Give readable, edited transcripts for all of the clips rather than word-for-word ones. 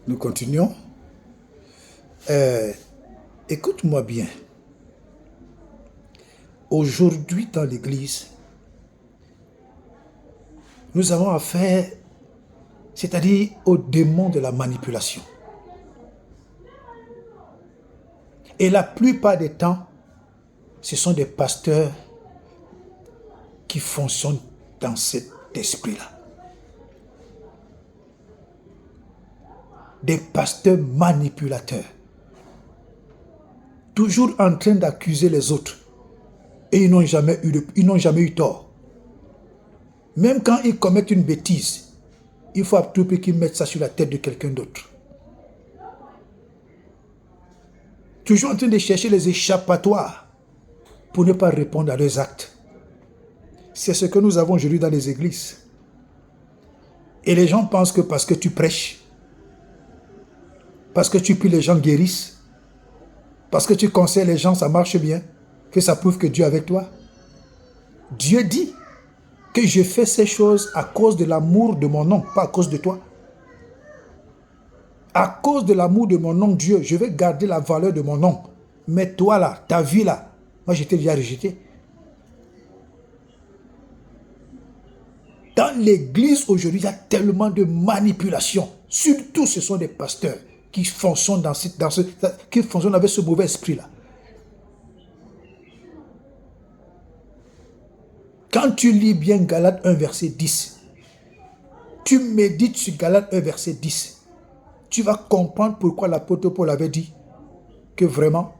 Nous continuons. Écoute-moi bien. Aujourd'hui, dans l'Église, nous avons affaire, c'est-à-dire au démon de la manipulation. Et la plupart des temps, ce sont des pasteurs qui fonctionnent dans cet esprit-là. Des pasteurs manipulateurs. Toujours en train d'accuser les autres. Et ils n'ont jamais eu tort. Même quand ils commettent une bêtise, il faut à tout prix qu'ils mettent ça sur la tête de quelqu'un d'autre. Toujours en train de chercher les échappatoires pour ne pas répondre à leurs actes. C'est ce que nous avons aujourd'hui dans les églises. Et les gens pensent que parce que tu prêches, parce que tu pries, les gens guérissent, parce que tu conseilles les gens, ça marche bien, que ça prouve que Dieu est avec toi. Dieu dit que je fais ces choses à cause de l'amour de mon nom, pas à cause de toi. À cause de l'amour de mon nom, Dieu, je vais garder la valeur de mon nom. Mais toi là, ta vie là, moi je t'ai déjà rejeté. Dans l'église aujourd'hui, il y a tellement de manipulation. Surtout, ce sont des pasteurs qui fonctionnent qui fonctionnent avec ce mauvais esprit-là. Quand tu lis bien Galates 1, verset 10, tu médites sur Galates 1, verset 10, tu vas comprendre pourquoi l'apôtre Paul avait dit que vraiment,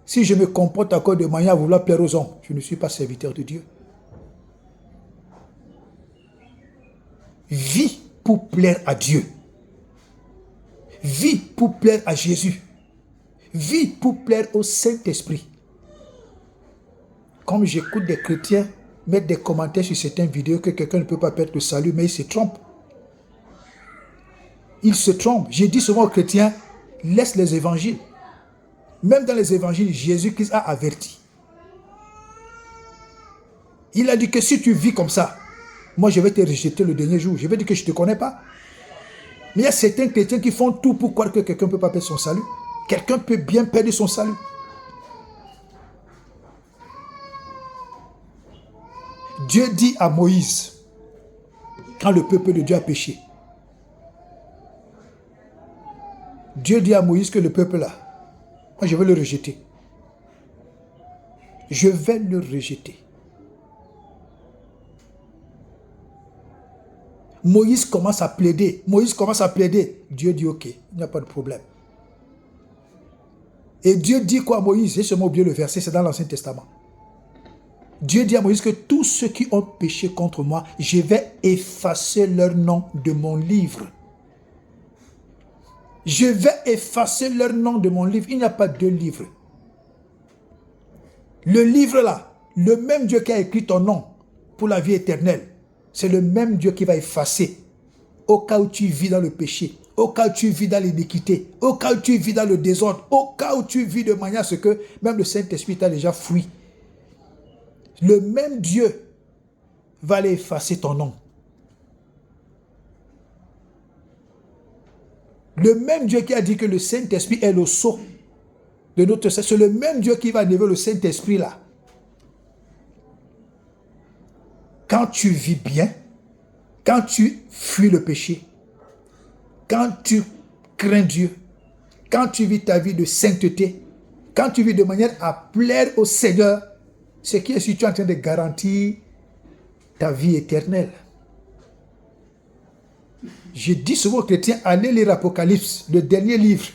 si je me comporte encore de manière à vouloir plaire aux hommes, je ne suis pas serviteur de Dieu. Vis pour plaire à Dieu. Vis pour plaire à Jésus. Vis pour plaire au Saint-Esprit. Comme j'écoute des chrétiens mettre des commentaires sur certaines vidéos que quelqu'un ne peut pas perdre le salut, mais il se trompe. Il se trompe. J'ai dit souvent aux chrétiens, laisse les évangiles. Même dans les évangiles, Jésus-Christ a averti. Il a dit que si tu vis comme ça, moi je vais te rejeter le dernier jour. Je vais dire que je ne te connais pas. Mais il y a certains chrétiens qui font tout pour croire que quelqu'un ne peut pas perdre son salut. Quelqu'un peut bien perdre son salut. Dieu dit à Moïse, quand le peuple de Dieu a péché, Dieu dit à Moïse que le peuple là, moi je vais le rejeter. Je vais le rejeter. Moïse commence à plaider. Dieu dit ok, il n'y a pas de problème. Et Dieu dit quoi à Moïse? J'ai seulement oublié le verset, c'est dans l'Ancien Testament. Dieu dit à Moïse que tous ceux qui ont péché contre moi, je vais effacer leur nom de mon livre. Je vais effacer leur nom de mon livre. Il n'y a pas deux livres. Le livre là, le même Dieu qui a écrit ton nom pour la vie éternelle, c'est le même Dieu qui va effacer au cas où tu vis dans le péché, au cas où tu vis dans l'iniquité, au cas où tu vis dans le désordre, au cas où tu vis de manière à ce que même le Saint-Esprit t'a déjà fui. Le même Dieu va aller effacer ton nom. Le même Dieu qui a dit que le Saint-Esprit est le sceau de notre salut, c'est le même Dieu qui va enlever le Saint-Esprit là. Quand tu vis bien, quand tu fuis le péché, quand tu crains Dieu, quand tu vis ta vie de sainteté, quand tu vis de manière à plaire au Seigneur, ce qui est si tu es en train de garantir ta vie éternelle. Je dis souvent aux chrétiens, allez lire Apocalypse, le dernier livre.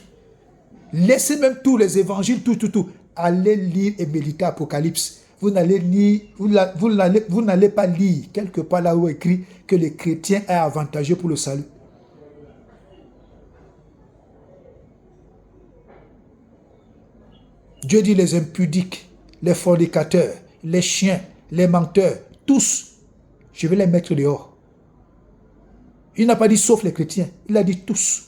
Laissez même tous les évangiles, tout. Allez lire et méditer Apocalypse. Vous n'allez pas lire quelque part là où il est écrit que les chrétiens est avantageux pour le salut. Dieu dit les impudiques, les fornicateurs, les chiens, les menteurs, tous, je vais les mettre dehors. Il n'a pas dit sauf les chrétiens, il a dit tous.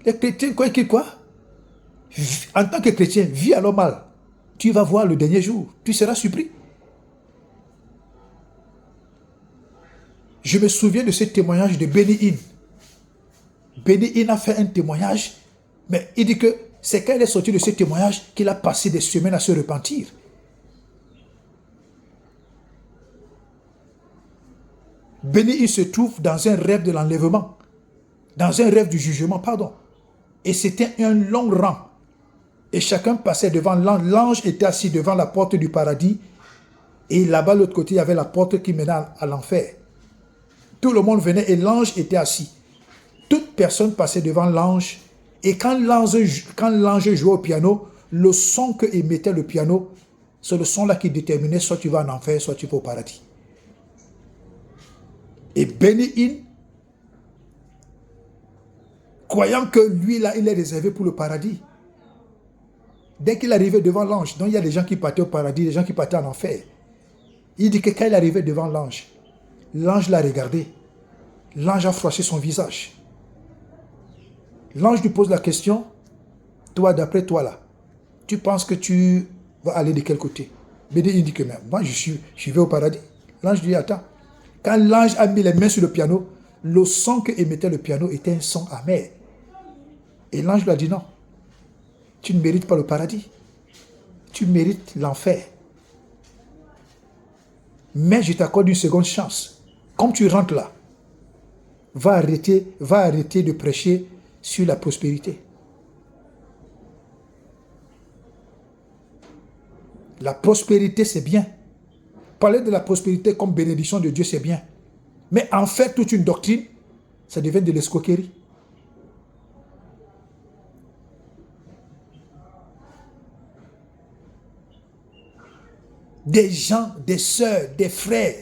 Les chrétiens, quoi? En tant que chrétien, vis alors mal. Tu vas voir le dernier jour, tu seras surpris. Je me souviens de ce témoignage de Benny Hinn. Benny Hinn a fait un témoignage, mais il dit que c'est quand il est sorti de ce témoignage qu'il a passé des semaines à se repentir. Benny Hinn se trouve dans un rêve de l'enlèvement, dans un rêve du jugement, pardon. Et c'était un long rang. Et chacun passait devant l'ange. L'ange était assis devant la porte du paradis. Et là-bas, de l'autre côté, il y avait la porte qui menait à l'enfer. Tout le monde venait et l'ange était assis. Toute personne passait devant l'ange. Et quand l'ange jouait au piano, le son que émettait le piano, c'est le son là qui déterminait soit tu vas en enfer, soit tu vas au paradis. Et Benny Hinn, croyant que lui là, il est réservé pour le paradis, dès qu'il arrivait devant l'ange, donc il y a des gens qui partaient au paradis, des gens qui partaient en enfer. Il dit que quand il arrivait devant l'ange l'a regardé. L'ange a froissé son visage. L'ange lui pose la question, toi, d'après toi là, tu penses que tu vas aller de quel côté? Benny Hinn dit que moi je vais au paradis. L'ange dit attends. Quand l'ange a mis les mains sur le piano, le son que émettait le piano était un son amer. Et l'ange lui a dit non, tu ne mérites pas le paradis, tu mérites l'enfer. Mais je t'accorde une seconde chance. Comme tu rentres là, va arrêter de prêcher sur la prospérité. La prospérité, c'est bien. Parler de la prospérité comme bénédiction de Dieu, c'est bien. Mais en faire toute une doctrine, ça devient de l'escroquerie. Des gens, des sœurs, des frères,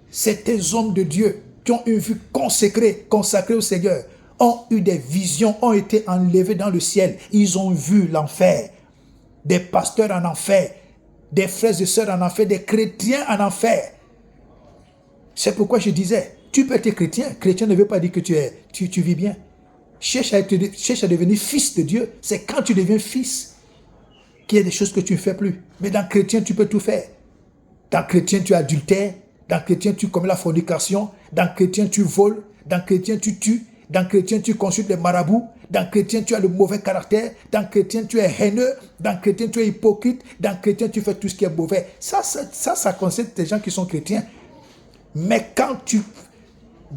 certains hommes de Dieu qui ont une vue consacrée au Seigneur, ont eu des visions, ont été enlevés dans le ciel. Ils ont vu l'enfer. Des pasteurs en enfer, des frères et sœurs en enfer, des chrétiens en enfer. C'est pourquoi je disais, tu peux être chrétien. Chrétien ne veut pas dire que tu vis bien. Cherche à devenir fils de Dieu. C'est quand tu deviens fils qu'il y a des choses que tu ne fais plus. Mais dans chrétien, tu peux tout faire. Dans chrétien, tu adultères. Dans chrétien, tu commets la fornication. Dans chrétien, tu voles. Dans chrétien, tu tues. Dans chrétien, tu consultes les marabouts. Dans chrétien, tu as le mauvais caractère. Dans chrétien, tu es haineux. Dans chrétien, tu es hypocrite. Dans chrétien, tu fais tout ce qui est mauvais. Ça concerne des gens qui sont chrétiens. Mais quand tu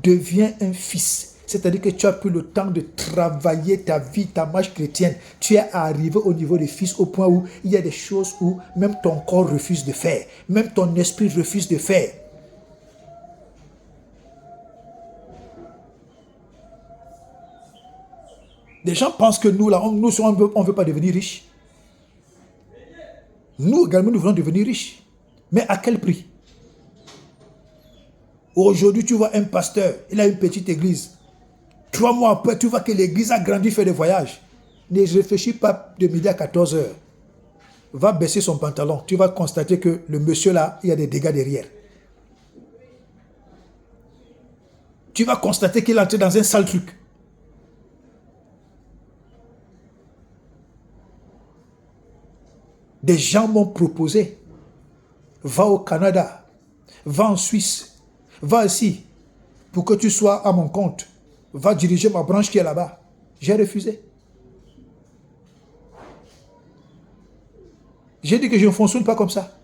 deviens un fils, c'est-à-dire que tu as pris le temps de travailler ta vie, ta marche chrétienne, tu es arrivé au niveau des fils au point où il y a des choses où même ton corps refuse de faire, même ton esprit refuse de faire. Les gens pensent que nous, là, on ne veut pas devenir riches. Nous également, nous voulons devenir riches. Mais à quel prix? Aujourd'hui, tu vois un pasteur, il a une petite église. 3 mois après, tu vois que l'église a grandi, fait des voyages. Ne réfléchis pas de midi à 14 heures. Va baisser son pantalon. Tu vas constater que le monsieur là, il y a des dégâts derrière. Tu vas constater qu'il est entré dans un sale truc. Des gens m'ont proposé, va au Canada, va en Suisse, va ici, pour que tu sois à mon compte. Va diriger ma branche qui est là-bas. J'ai refusé. J'ai dit que je ne fonctionne pas comme ça.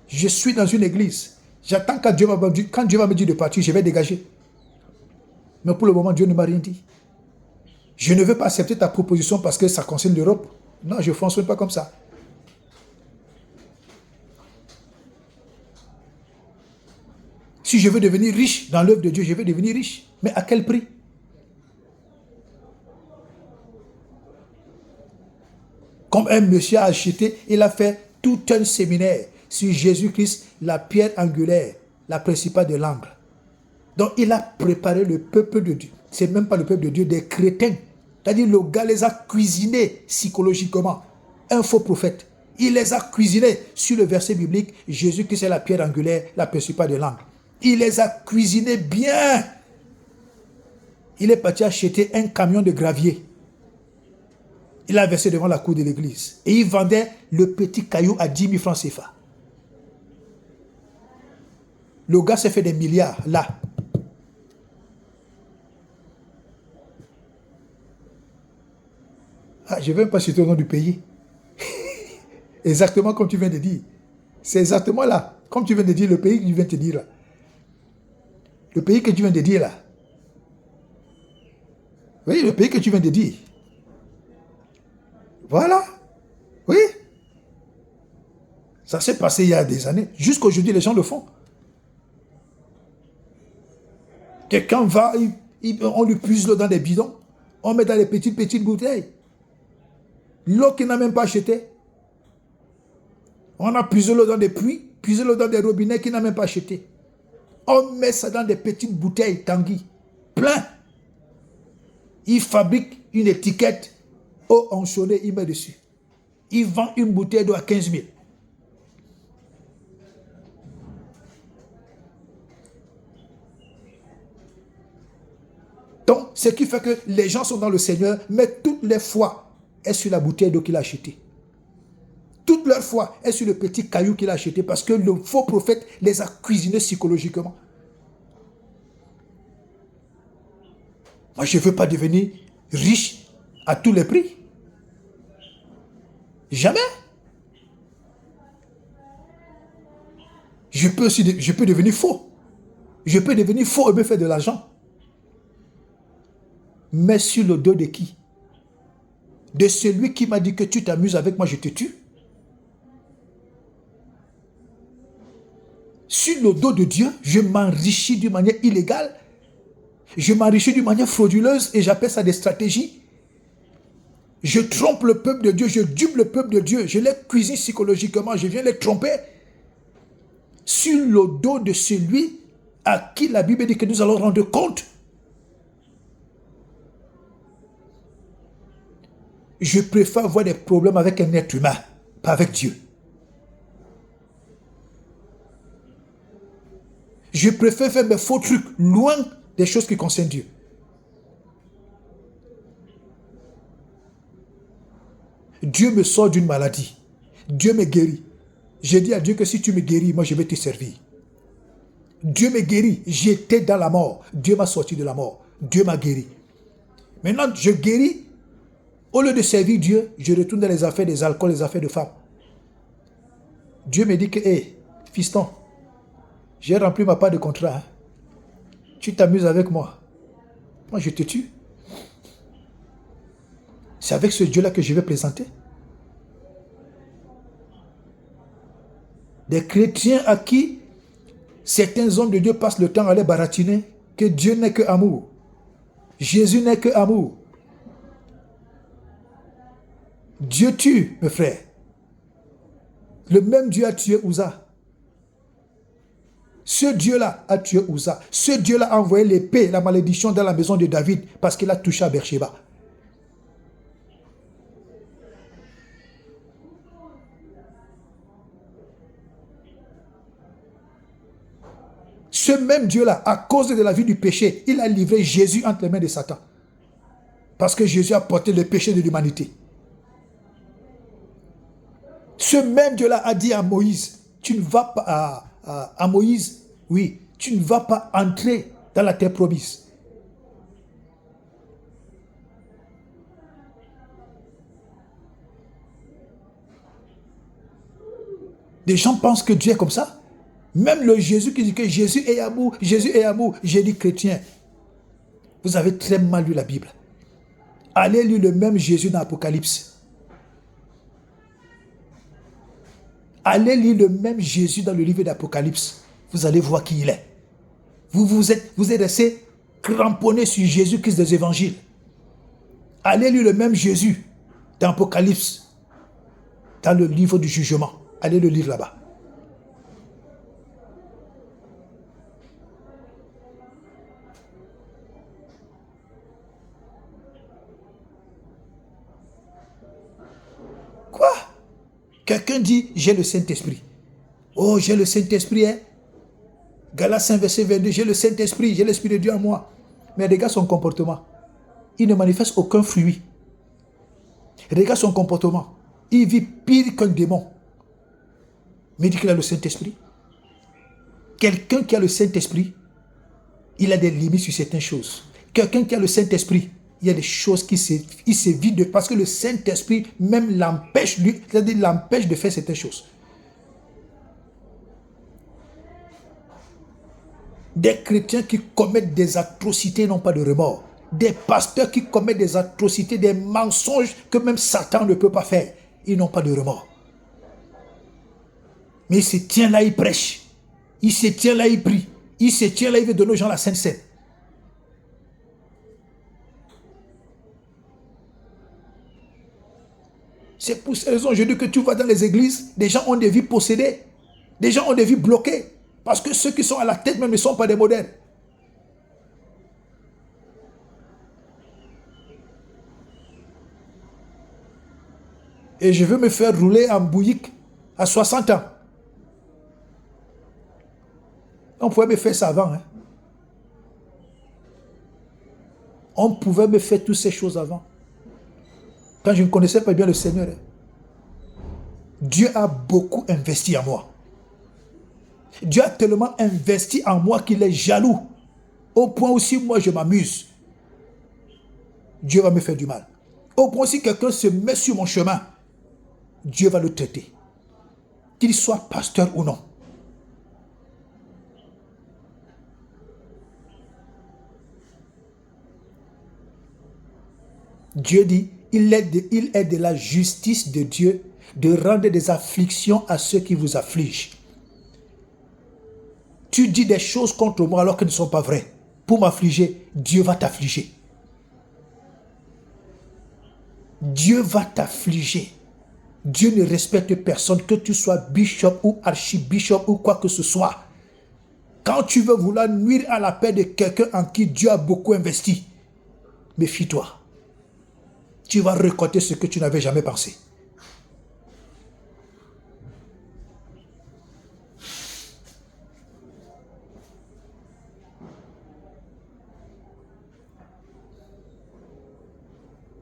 Je suis dans une église. J'attends quand Dieu va me dire de partir, je vais dégager. Mais pour le moment, Dieu ne m'a rien dit. Je ne veux pas accepter ta proposition parce que ça concerne l'Europe. Non, je ne fonctionne pas comme ça. Si je veux devenir riche dans l'œuvre de Dieu, je vais devenir riche. Mais à quel prix? Comme un monsieur a acheté, il a fait tout un séminaire sur Jésus-Christ, la pierre angulaire, la principale de l'angle. Donc il a préparé le peuple de Dieu. C'est même pas le peuple de Dieu, des crétins. C'est-à-dire le gars les a cuisinés psychologiquement. Un faux prophète. Il les a cuisinés sur le verset biblique, Jésus-Christ est la pierre angulaire, la principale de l'angle. Il les a cuisinés bien. Il est parti acheter un camion de gravier. Il a versé devant la cour de l'église. Et il vendait le petit caillou à 10 000 francs CFA. Le gars s'est fait des milliards là. je ne vais pas citer le nom du pays. Exactement comme tu viens de dire. C'est exactement là. Comme tu viens de dire, le pays que tu viens de dire là. Le pays que tu viens de dire là. Oui, le pays que tu viens de dire. Voilà. Oui. Ça s'est passé il y a des années. Jusqu'aujourd'hui, les gens le font. Quelqu'un va, on lui puise l'eau dans des bidons. On met dans des petites bouteilles. L'eau qu'il n'a même pas achetée. On a puisé l'eau dans des puits, puisé l'eau dans des robinets qu'il n'a même pas acheté. On met ça dans des petites bouteilles Tanguy. Plein. Il fabrique une étiquette eau enchaînée, il met dessus. Il vend une bouteille d'eau à 15 000. Donc, ce qui fait que les gens sont dans le Seigneur, mais toutes les fois est sur la bouteille d'eau qu'il a achetée. Toute leur foi est sur le petit caillou qu'il a acheté parce que le faux prophète les a cuisinés psychologiquement. Moi, je ne veux pas devenir riche à tous les prix. Jamais. Je peux devenir faux. Je peux devenir faux et me faire de l'argent. Mais sur le dos de qui? De celui qui m'a dit que tu t'amuses avec moi, je te tue. Sur le dos de Dieu, je m'enrichis d'une manière illégale. Je m'enrichis d'une manière frauduleuse et j'appelle ça des stratégies. Je trompe le peuple de Dieu, je dupe le peuple de Dieu, je les cuisine psychologiquement, je viens les tromper. Sur le dos de celui à qui la Bible dit que nous allons rendre compte. Je préfère avoir des problèmes avec un être humain, pas avec Dieu. Je préfère faire mes faux trucs loin des choses qui concernent Dieu. Dieu me sort d'une maladie. Dieu me guérit. J'ai dit à Dieu que si tu me guéris, moi je vais te servir. Dieu me guérit. J'étais dans la mort. Dieu m'a sorti de la mort. Dieu m'a guéri. Maintenant, je guéris. Au lieu de servir Dieu, je retourne dans les affaires des alcools, les affaires de femmes. Dieu me dit que, hé, fiston, j'ai rempli ma part de contrat. Hein. Tu t'amuses avec moi. Moi, je te tue. C'est avec ce Dieu-là que je vais plaisanter. Des chrétiens à qui certains hommes de Dieu passent le temps à les baratiner, que Dieu n'est que amour. Jésus n'est que amour. Dieu tue, mes frères. Le même Dieu a tué Uza. Ce Dieu-là a tué Uza. Ce Dieu-là a envoyé l'épée, la malédiction dans la maison de David parce qu'il a touché à Beersheba. Ce même Dieu-là, à cause de la vie du péché, il a livré Jésus entre les mains de Satan. Parce que Jésus a porté le péché de l'humanité. Ce même Dieu-là a dit à Moïse, tu ne vas pas à Moïse, oui, tu ne vas pas entrer dans la terre promise. Des gens pensent que Dieu est comme ça. Même le Jésus qui dit que Jésus est amour, Jésus est amour. J'ai dit chrétien, vous avez très mal lu la Bible. Allez lire le même Jésus dans l'Apocalypse. Allez lire le même Jésus dans le livre d'Apocalypse. Vous allez voir qui il est. Vous êtes resté cramponné sur Jésus-Christ des évangiles. Allez lire le même Jésus dans l'Apocalypse, dans le livre du jugement. Allez le lire là-bas. Quoi? Quelqu'un dit, j'ai le Saint-Esprit. Oh, j'ai le Saint-Esprit, hein? Galates 5, verset 22, j'ai le Saint-Esprit, j'ai l'Esprit de Dieu en moi. Mais regarde son comportement. Il ne manifeste aucun fruit. Regarde son comportement. Il vit pire qu'un démon. Mais il dit qu'il a le Saint-Esprit. Quelqu'un qui a le Saint-Esprit, il a des limites sur certaines choses. Quelqu'un qui a le Saint-Esprit, il y a des choses qui s'évitent parce que le Saint-Esprit même l'empêche, c'est-à-dire l'empêche de faire certaines choses. Des chrétiens qui commettent des atrocités n'ont pas de remords. Des pasteurs qui commettent des atrocités, des mensonges que même Satan ne peut pas faire. Ils n'ont pas de remords. Mais il se tient là, il prêche. Il se tient là, il prie. Il se tient là, il veut donner aux gens la Sainte Seine. C'est pour cette raison, je dis que tu vas dans les églises, des gens ont des vies possédées. Des gens ont des vies bloquées. Parce que ceux qui sont à la tête même ne sont pas des modernes. Et je veux me faire rouler en bouillique à 60 ans. On pouvait me faire ça avant. Hein. On pouvait me faire toutes ces choses avant. Quand je ne connaissais pas bien le Seigneur. Hein. Dieu a beaucoup investi en moi. Dieu a tellement investi en moi qu'il est jaloux. Au point où si moi je m'amuse, Dieu va me faire du mal. Au point où si quelqu'un se met sur mon chemin, Dieu va le traiter. Qu'il soit pasteur ou non. Dieu dit, il est de la justice de Dieu de rendre des afflictions à ceux qui vous affligent. Tu dis des choses contre moi alors qu'elles ne sont pas vraies. Pour m'affliger, Dieu va t'affliger. Dieu va t'affliger. Dieu ne respecte personne, que tu sois bishop ou archibishop ou quoi que ce soit. Quand tu veux vouloir nuire à la paix de quelqu'un en qui Dieu a beaucoup investi, méfie-toi. Tu vas récolter ce que tu n'avais jamais pensé.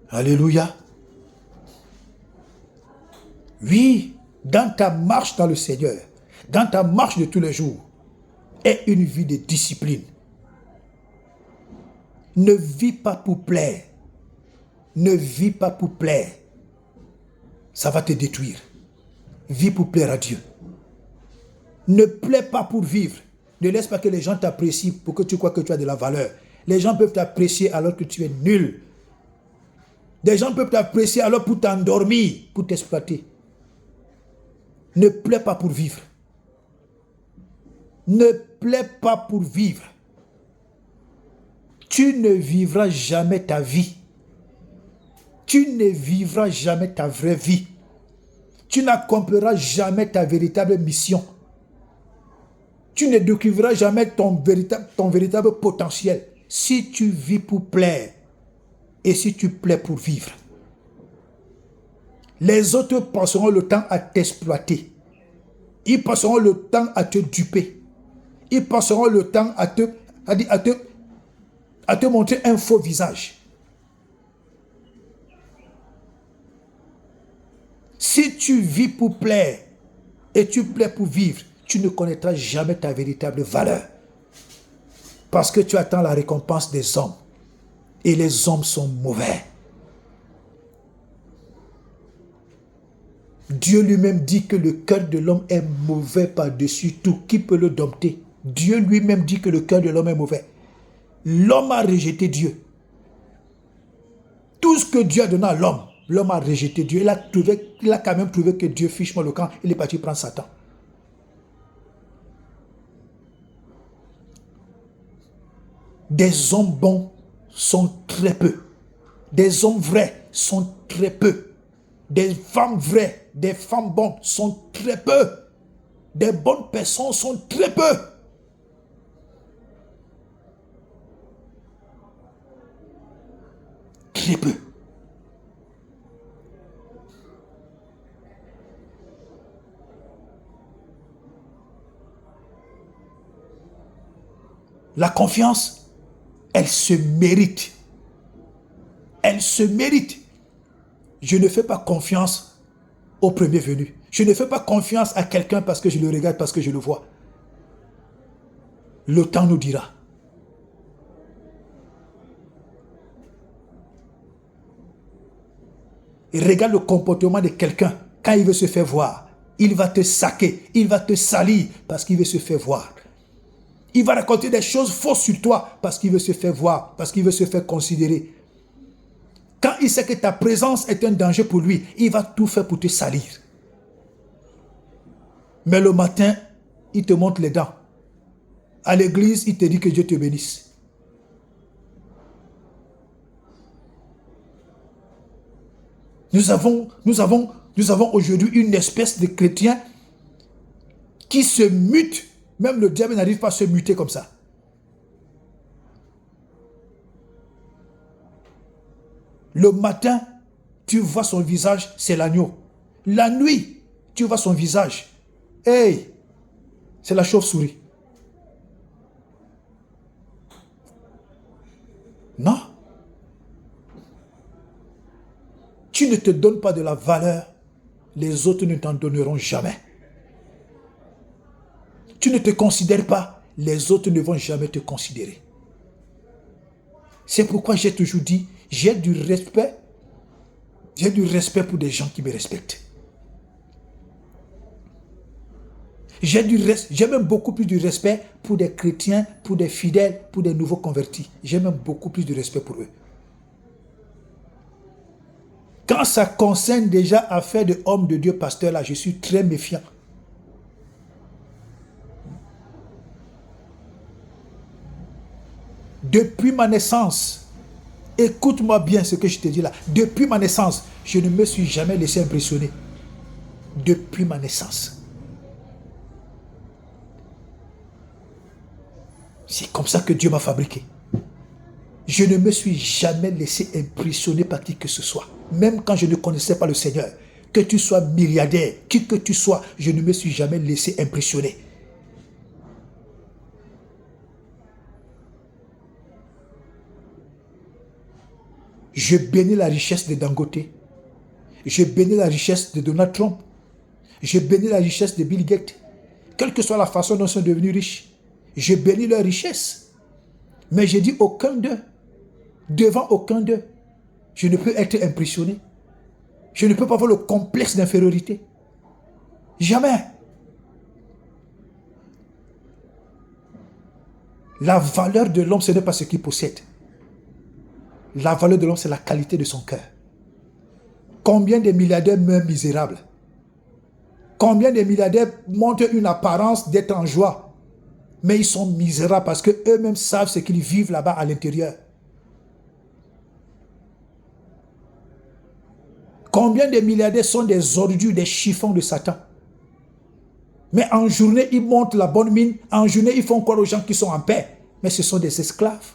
Alléluia. Oui, dans ta marche dans le Seigneur, dans ta marche de tous les jours, aie une vie de discipline. Ne vis pas pour plaire. Ne vis pas pour plaire. Ça va te détruire. Vis pour plaire à Dieu. Ne plais pas pour vivre. Ne laisse pas que les gens t'apprécient pour que tu crois que tu as de la valeur. Les gens peuvent t'apprécier alors que tu es nul. Des gens peuvent t'apprécier alors pour t'endormir, pour t'exploiter. Ne plais pas pour vivre. Ne plais pas pour vivre. Tu ne vivras jamais ta vie. Tu ne vivras jamais ta vraie vie. Tu n'accompliras jamais ta véritable mission. Tu ne découvriras jamais ton véritable potentiel si tu vis pour plaire et si tu plais pour vivre. Les autres passeront le temps à t'exploiter. Ils passeront le temps à te duper. Ils passeront le temps à te montrer un faux visage. Si tu vis pour plaire et tu plais pour vivre, tu ne connaîtras jamais ta véritable valeur. Parce que tu attends la récompense des hommes. Et les hommes sont mauvais. Dieu lui-même dit que le cœur de l'homme est mauvais par-dessus tout. Qui peut le dompter? Dieu lui-même dit que le cœur de l'homme est mauvais. L'homme a rejeté Dieu. Tout ce que Dieu a donné à l'homme, l'homme a rejeté Dieu. Il a quand même trouvé que Dieu fiche moi le camp. Il est parti prendre Satan. Des hommes bons sont très peu. Des hommes vrais sont très peu. Des femmes vraies, des femmes bonnes sont très peu. Des bonnes personnes sont très peu. Très peu. La confiance, elle se mérite. Elle se mérite. Je ne fais pas confiance au premier venu. Je ne fais pas confiance à quelqu'un parce que je le regarde, parce que je le vois. Le temps nous dira. regarde le comportement de quelqu'un quand il veut se faire voir. Il va te saquer, il va te salir parce qu'il veut se faire voir. Il va raconter des choses fausses sur toi parce qu'il veut se faire voir, parce qu'il veut se faire considérer. Quand il sait que ta présence est un danger pour lui, il va tout faire pour te salir. Mais le matin, il te montre les dents. À l'église, il te dit que Dieu te bénisse. Nous avons aujourd'hui une espèce de chrétiens qui se mutent. Même le diable n'arrive pas à se muter comme ça. Le matin, tu vois son visage, c'est l'agneau. La nuit, tu vois son visage. Hey, c'est la chauve-souris. Non. Tu ne te donnes pas de la valeur, les autres ne t'en donneront jamais. Tu ne te considères pas, les autres ne vont jamais te considérer. C'est pourquoi j'ai toujours dit, j'ai du respect pour des gens qui me respectent. J'ai même beaucoup plus de respect pour des chrétiens, pour des fidèles, pour des nouveaux convertis. J'ai même beaucoup plus de respect pour eux. Quand ça concerne déjà affaire de homme de Dieu, pasteur, là, je suis très méfiant. Depuis ma naissance, écoute-moi bien ce que je te dis là. Depuis ma naissance, je ne me suis jamais laissé impressionner. Depuis ma naissance. C'est comme ça que Dieu m'a fabriqué. Je ne me suis jamais laissé impressionner par qui que ce soit. Même quand je ne connaissais pas le Seigneur. Que tu sois milliardaire, qui que tu sois, je ne me suis jamais laissé impressionner. Je bénis la richesse de Dangote. Je bénis la richesse de Donald Trump. Je bénis la richesse de Bill Gates. Quelle que soit la façon dont ils sont devenus riches. Je bénis leur richesse. Mais je dis aucun d'eux. Devant aucun d'eux. Je ne peux être impressionné. Je ne peux pas avoir le complexe d'infériorité. Jamais. La valeur de l'homme, ce n'est pas ce qu'il possède. La valeur de l'homme, c'est la qualité de son cœur. Combien de milliardaires meurent misérables? Combien de milliardaires montrent une apparence d'être en joie? Mais ils sont misérables parce qu'eux-mêmes savent ce qu'ils vivent là-bas à l'intérieur. Combien de milliardaires sont des ordures, des chiffons de Satan? Mais en journée, ils montrent la bonne mine. En journée, ils font croire aux gens qui sont en paix. Mais ce sont des esclaves.